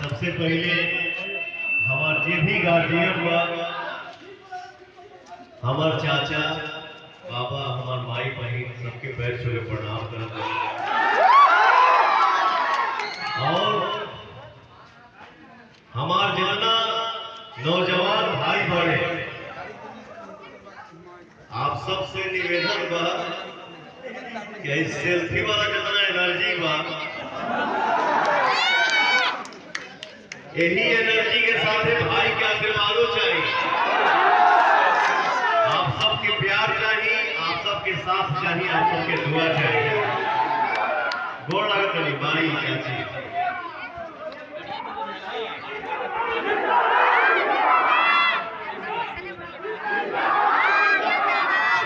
सबसे पहले हमार जे भी गार्जियन बा, हमार चाचा बाबा, हमार माई बहन सबके पैर छू के प्रणाम करते और हमार जितना नौजवान भाई बड़े, आप सबसे निवेदन बा कि सेल्फी वाला जितना एनर्जी बा, यही एनर्जी के साथ भाई के आशीर्वादों चाहिए, आप सबके प्यार चाहिए, आप सबके साथ चाहिए, आप सबके दुआ चाहिए। गोड़ लागत नहीं भाई चाची।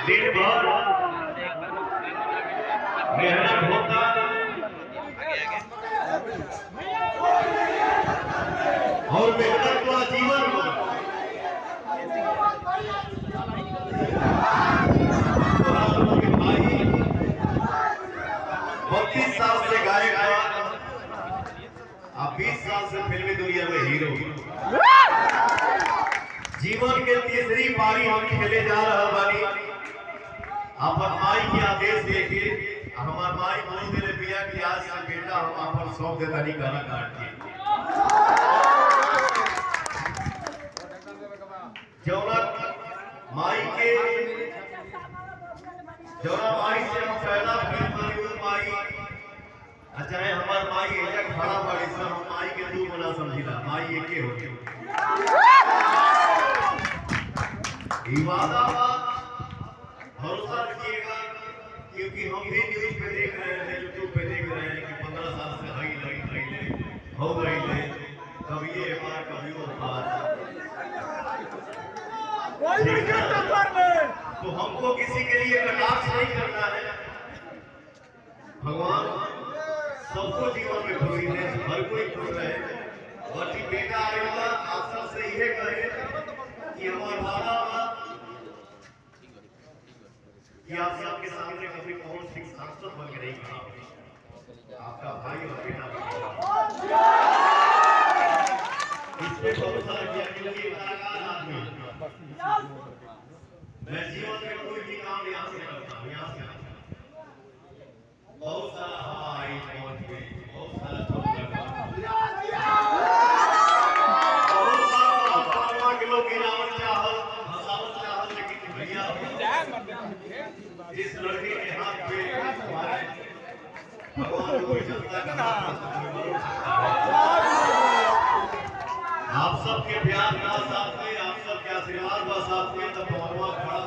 दिन भर मेहनत होता और मेहनत का जीवन हो। भाई 32 साल से गायक आप 20 साल से फिल्मी दुनिया में हीरो। जीवन के तीसरी पारी हम खेले जा रहा बानी। अपन माई के आदेश लेके हमार माई बोल दे बिया कि आज से बेटा हम अपन सौंप देता नहीं गाना काट के माई के जौना माई से हम पहला फिल्म माई चाहे हमार माई एक खड़ा पड़ी सब हम माई के दू बना समझिला, माई एके होके वादा भरोसा रखिएगा, क्योंकि हम भी न्यूज पे देख रहे हैं, यूट्यूब पे देख रहे हैं कि 15 साल से हो गई कभी ये बार कभी वो बार। तो हमको किसी के लिए कटाक्ष नहीं करना है। भगवान सबको जीवन में खुशी दे, हर कोई खुश रहे। और बेटा आएगा आप सबसे यह कहे कि हमारा वादा कि आप सबके सामने कभी कौन सी सांसद बन के नहीं खड़ा, आपका भाई और बेटा इससे बहुत सारा किया, क्योंकि कलाकार आदमी मैं जीवन में कोई भी काम यहाँ से करता हूँ, यहाँ से बहुत सारा हवाई पहुंच गई, बहुत सारा के लोग गिरावट चाहत हंसावट चाहत, लेकिन भैया इस लड़के के हाथ पे हमारे भगवान को आप सबके प्यार का साथ में, आप सबके आशीर्वाद का साथ में, तब भगवान खड़ा